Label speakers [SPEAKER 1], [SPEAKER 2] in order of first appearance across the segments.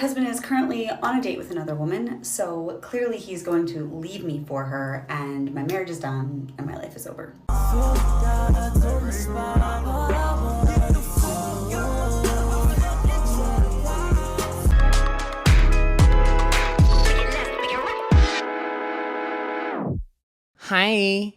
[SPEAKER 1] husband is currently on a date with another woman, so clearly he's going to leave me for her, and my marriage is done, and my life is over.
[SPEAKER 2] Hi.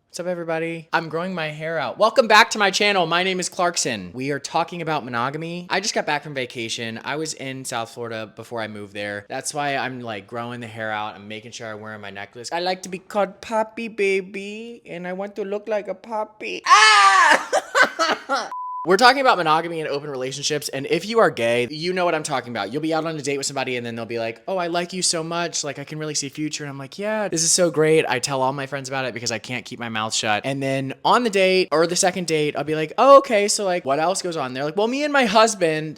[SPEAKER 2] What's up, everybody? I'm growing my hair out. Welcome back to my channel. My name is Clarkson. We are talking about monogamy. I just got back from vacation. I was in South Florida before I moved there. That's why I'm like growing the hair out. I'm making sure I'm wearing my necklace. I like to be called Poppy Baby, and I want to look like a puppy. Ah! We're talking about monogamy and open relationships, and if you are gay, you know what I'm talking about. You'll be out on a date with somebody, and then they'll be like, oh, I like you so much, like I can really see future, and I'm like, yeah, this is so great. I tell all my friends about it because I can't keep my mouth shut. And then on the date, or the second date, I'll be like, oh, okay, so like, what else goes on? They're like, well, me and my husband,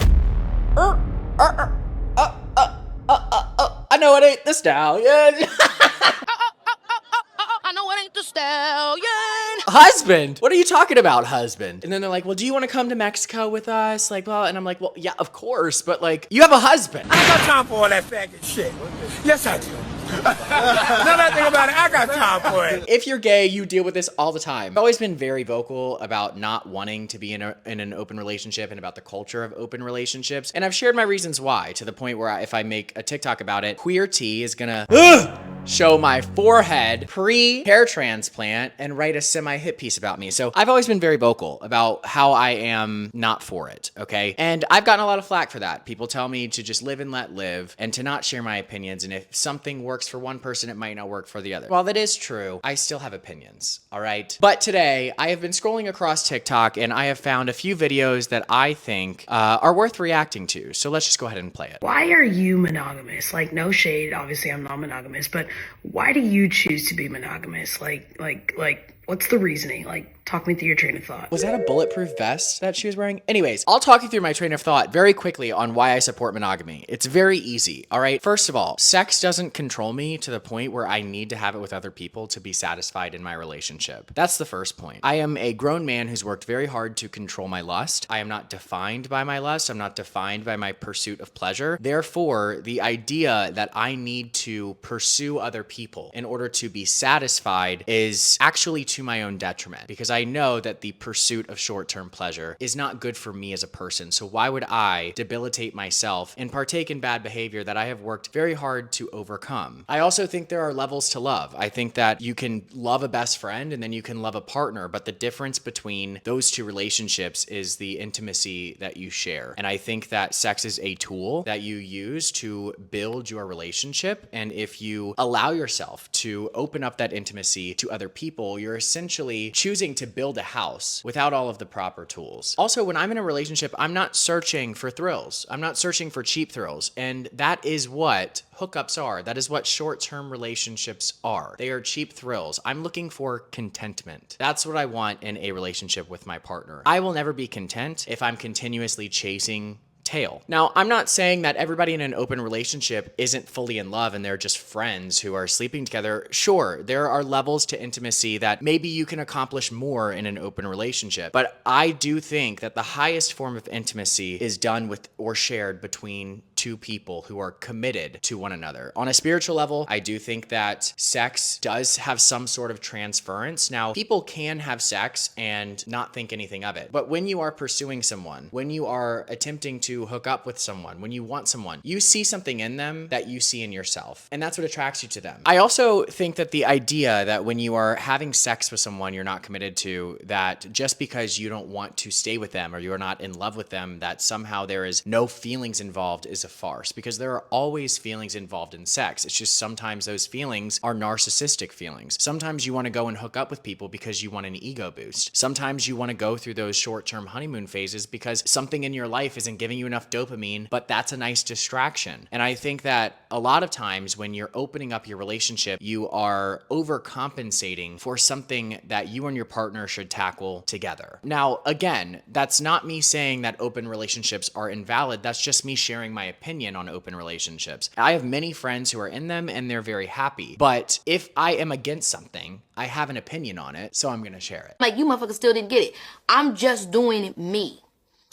[SPEAKER 2] I know it ain't the stallion.
[SPEAKER 3] I know it ain't the stallion.
[SPEAKER 2] Husband? What are you talking about, husband? And then they're like, well, do you want to come to Mexico with us? Like, well, and I'm like, well, yeah, of course, but like, you have a husband.
[SPEAKER 4] I got time for all that faggot shit. Yes, I do. Now that I think about it, I got time for it.
[SPEAKER 2] If you're gay, you deal with this all the time. I've always been very vocal about not wanting to be in an open relationship and about the culture of open relationships. And I've shared my reasons why, to the point where if I make a TikTok about it, Queer T is gonna show my forehead pre-hair transplant and write a semi-hit piece about me. So I've always been very vocal about how I am not for it, okay? And I've gotten a lot of flack for that. People tell me to just live and let live and to not share my opinions. And if something works for one person, it might not work for the other. While that is true, I still have opinions, all right? But today, I have been scrolling across TikTok and I have found a few videos that I think are worth reacting to. So let's just go ahead and play it.
[SPEAKER 5] Why are you monogamous? Like, no shade, obviously I'm not monogamous, but why do you choose to be monogamous? Like, what's the reasoning? Like, talk me through your train of thought.
[SPEAKER 2] Was that a bulletproof vest that she was wearing? Anyways, I'll talk you through my train of thought very quickly on why I support monogamy. It's very easy, all right? First of all, sex doesn't control me to the point where I need to have it with other people to be satisfied in my relationship. That's the first point. I am a grown man who's worked very hard to control my lust. I am not defined by my lust. I'm not defined by my pursuit of pleasure. Therefore, the idea that I need to pursue other people in order to be satisfied is actually to my own detriment, because I know that the pursuit of short-term pleasure is not good for me as a person. So why would I debilitate myself and partake in bad behavior that I have worked very hard to overcome? I also think there are levels to love. I think that you can love a best friend and then you can love a partner, but the difference between those two relationships is the intimacy that you share. And I think that sex is a tool that you use to build your relationship. And if you allow yourself to open up that intimacy to other people, you're essentially choosing to build a house without all of the proper tools. Also, when I'm in a relationship, I'm not searching for thrills. I'm not searching for cheap thrills. And that is what hookups are. That is what short-term relationships are. They are cheap thrills. I'm looking for contentment. That's what I want in a relationship with my partner. I will never be content if I'm continuously chasing tail. Now, I'm not saying that everybody in an open relationship isn't fully in love and they're just friends who are sleeping together. Sure, there are levels to intimacy that maybe you can accomplish more in an open relationship. But I do think that the highest form of intimacy is done with or shared between two people who are committed to one another. On a spiritual level, I do think that sex does have some sort of transference. Now, people can have sex and not think anything of it. But when you are pursuing someone, when you are attempting to hook up with someone, when you want someone, you see something in them that you see in yourself. And that's what attracts you to them. I also think that the idea that when you are having sex with someone you're not committed to, that just because you don't want to stay with them or you're not in love with them, that somehow there is no feelings involved is a farce, because there are always feelings involved in sex. It's just sometimes those feelings are narcissistic feelings. Sometimes you want to go and hook up with people because you want an ego boost. Sometimes you want to go through those short-term honeymoon phases because something in your life isn't giving you enough dopamine, but that's a nice distraction. And I think that a lot of times when you're opening up your relationship, you are overcompensating for something that you and your partner should tackle together. Now, again, that's not me saying that open relationships are invalid. That's just me sharing my opinion on open relationships. I have many friends who are in them and they're very happy. But if I am against something, I have an opinion on it, so I'm gonna share it.
[SPEAKER 3] Like, you motherfuckers still didn't get it. I'm just doing me.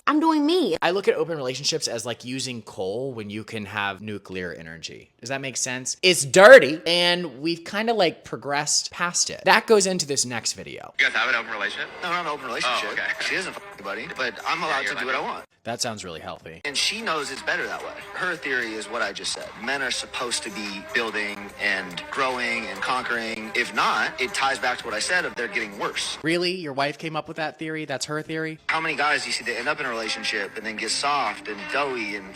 [SPEAKER 6] I'm doing me.
[SPEAKER 2] I look at open relationships as like using coal when you can have nuclear energy. Does that make sense? It's dirty, and we've kind of like progressed past it. That goes into this next video.
[SPEAKER 7] You guys have an open relationship?
[SPEAKER 8] No, not an open relationship.
[SPEAKER 7] Oh, okay.
[SPEAKER 8] She isn't anybody, but I'm allowed to do what I want.
[SPEAKER 2] That sounds really healthy.
[SPEAKER 8] And she knows it's better that way. Her theory is what I just said. Men are supposed to be building and growing and conquering. If not, it ties back to what I said of they're getting worse.
[SPEAKER 2] Really? Your wife came up with that theory? That's her theory?
[SPEAKER 8] How many guys do you see that end up in a relationship and then get soft and doughy and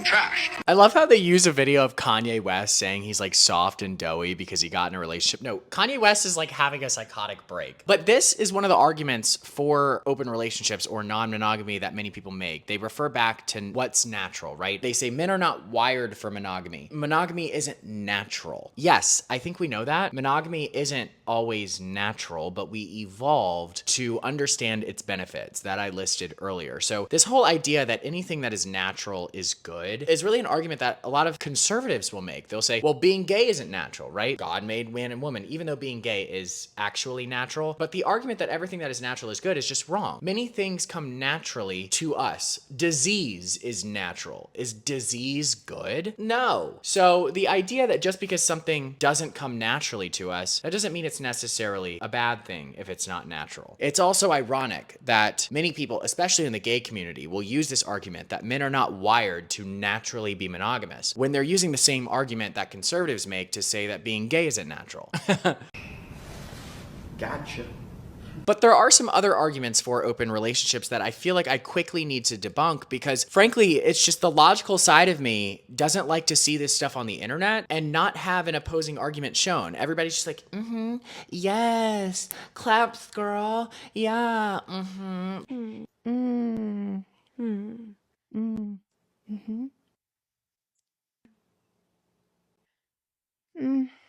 [SPEAKER 8] trashed?
[SPEAKER 2] I love how they use a video of Kanye West saying he's like soft and doughy because he got in a relationship. No, Kanye West is like having a psychotic break. But this is one of the arguments for open relationships or non-monogamy that many people make. They refer back to what's natural, right? They say men are not wired for monogamy. Monogamy isn't natural. Yes, I think we know that. Monogamy isn't always natural, but we evolved to understand its benefits that I listed earlier. So this whole idea that anything that is natural is good is really an argument that a lot of conservatives will make. They'll say, well, being gay isn't natural, right? God made man and woman, even though being gay is actually natural. But the argument that everything that is natural is good is just wrong. Many things come naturally to us. Disease is natural. Is disease good? No. So the idea that just because something doesn't come naturally to us, that doesn't mean it's necessarily a bad thing if it's not natural. It's also ironic that many people, especially in the gay community, will use this argument that men are not wired to naturally be monogamous when they're using the same argument that conservatives make to say that being gay isn't natural.
[SPEAKER 7] Gotcha.
[SPEAKER 2] But there are some other arguments for open relationships that I feel like I quickly need to debunk because frankly, it's just the logical side of me doesn't like to see this stuff on the internet and not have an opposing argument shown. Everybody's just like, yes, claps, girl, yeah,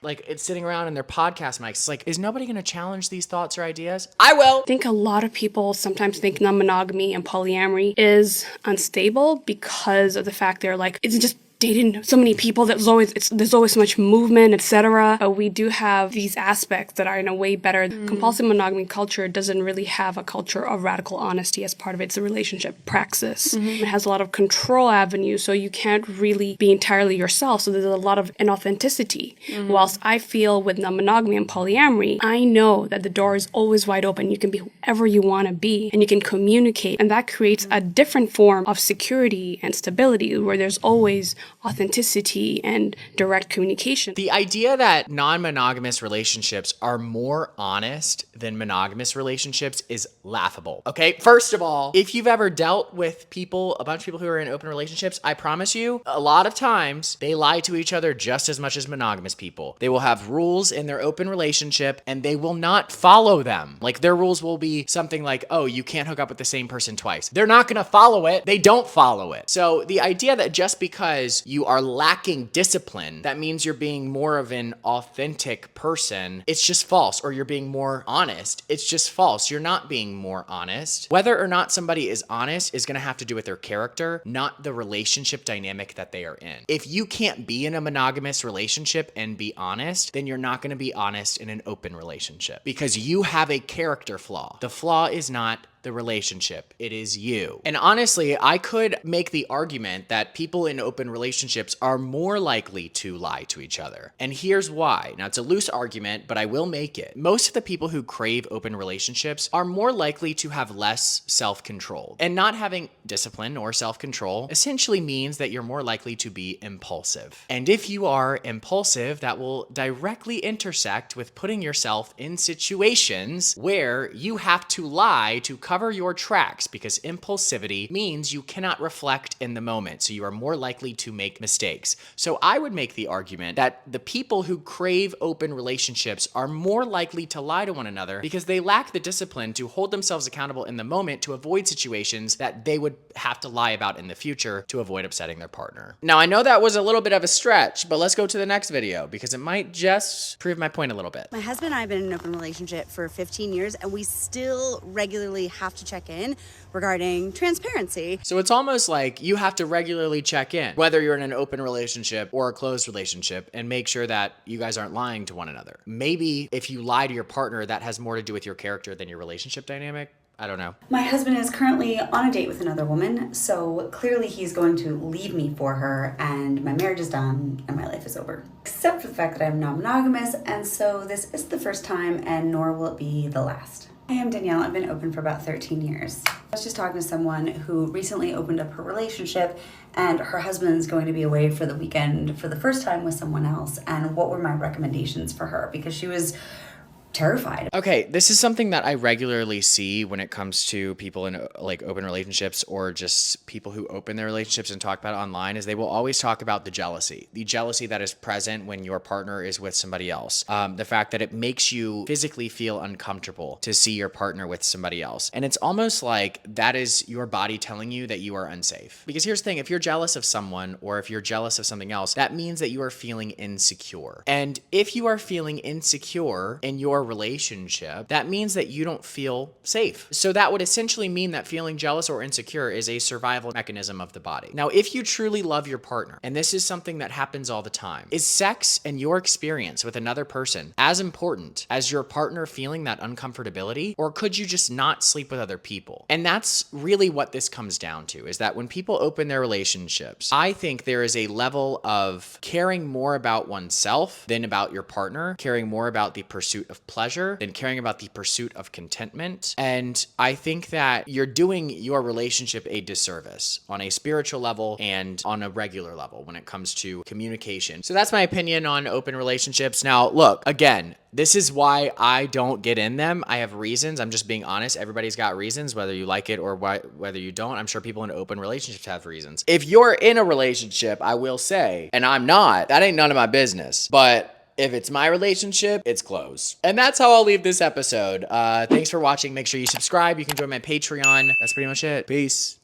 [SPEAKER 2] Like it's sitting around in their podcast mics. It's like, is nobody going to challenge these thoughts or ideas? I will.
[SPEAKER 5] I think a lot of people sometimes think non-monogamy and polyamory is unstable because of the fact they're like, it's just dating so many people. There's always so much movement, etc. But we do have these aspects that are in a way better. Compulsive monogamy culture doesn't really have a culture of radical honesty as part of its relationship praxis. It has a lot of control avenues, so you can't really be entirely yourself. So there's a lot of inauthenticity. Whilst I feel with non-monogamy and polyamory, I know that the door is always wide open. You can be whoever you want to be, and you can communicate, and that creates a different form of security and stability where there's always authenticity and direct communication.
[SPEAKER 2] The idea that non-monogamous relationships are more honest than monogamous relationships is laughable. Okay, first of all, if you've ever dealt with people, a bunch of people who are in open relationships, I promise you, a lot of times they lie to each other just as much as monogamous people. They will have rules in their open relationship and they will not follow them. Like their rules will be something like, oh, you can't hook up with the same person twice. They're not gonna follow it. They don't follow it. So the idea that just because you are lacking discipline, that means you're being more of an authentic person, it's just false. Or you're being more honest, it's just false. You're not being more honest. Whether or not somebody is honest is gonna have to do with their character, not the relationship dynamic that they are in. If you can't be in a monogamous relationship and be honest, then you're not gonna be honest in an open relationship because you have a character flaw. The flaw is not the relationship. It is you. And honestly, I could make the argument that people in open relationships are more likely to lie to each other. And here's why. Now, it's a loose argument, but I will make it. Most of the people who crave open relationships are more likely to have less self-control. And not having discipline or self-control essentially means that you're more likely to be impulsive. And if you are impulsive, that will directly intersect with putting yourself in situations where you have to lie to cover your tracks because impulsivity means you cannot reflect in the moment. So you are more likely to make mistakes. So I would make the argument that the people who crave open relationships are more likely to lie to one another because they lack the discipline to hold themselves accountable in the moment to avoid situations that they would have to lie about in the future to avoid upsetting their partner. Now, I know that was a little bit of a stretch, but let's go to the next video because it might just prove my point a little bit.
[SPEAKER 9] My husband and I have been in an open relationship for 15 years and we still regularly have to check in regarding transparency.
[SPEAKER 2] So it's almost like you have to regularly check in, whether you're in an open relationship or a closed relationship, and make sure that you guys aren't lying to one another. Maybe if you lie to your partner, that has more to do with your character than your relationship dynamic. I don't know.
[SPEAKER 1] My husband is currently on a date with another woman, so clearly he's going to leave me for her, and my marriage is done and my life is over. Except for the fact that I'm non-monogamous, and so this is the first time, and nor will it be the last. I am Danielle. I've been open for about 13 years. I was just talking to someone who recently opened up her relationship, and her husband's going to be away for the weekend for the first time with someone else, and what were my recommendations for her, because she was terrified.
[SPEAKER 2] Okay, this is something that I regularly see when it comes to people in like open relationships, or just people who open their relationships and talk about it online, is they will always talk about the jealousy that is present when your partner is with somebody else. The fact that it makes you physically feel uncomfortable to see your partner with somebody else. And it's almost like that is your body telling you that you are unsafe. Because here's the thing, if you're jealous of someone, or if you're jealous of something else, that means that you are feeling insecure. And if you are feeling insecure in your relationship, that means that you don't feel safe. So that would essentially mean that feeling jealous or insecure is a survival mechanism of the body. Now, if you truly love your partner, and this is something that happens all the time, is sex and your experience with another person as important as your partner feeling that uncomfortability? Or could you just not sleep with other people? And that's really what this comes down to, is that when people open their relationships, I think there is a level of caring more about oneself than about your partner, caring more about the pursuit of pleasure than caring about the pursuit of contentment. And I think that you're doing your relationship a disservice on a spiritual level and on a regular level when it comes to communication. So that's my opinion on open relationships. Now, look, again, this is why I don't get in them. I have reasons. I'm just being honest. Everybody's got reasons, whether you like it or whether you don't. I'm sure people in open relationships have reasons. If you're in a relationship, I will say, and I'm not, that ain't none of my business. But if it's my relationship, it's closed. And that's how I'll leave this episode. Thanks for watching. Make sure you subscribe. You can join my Patreon. That's pretty much it. Peace.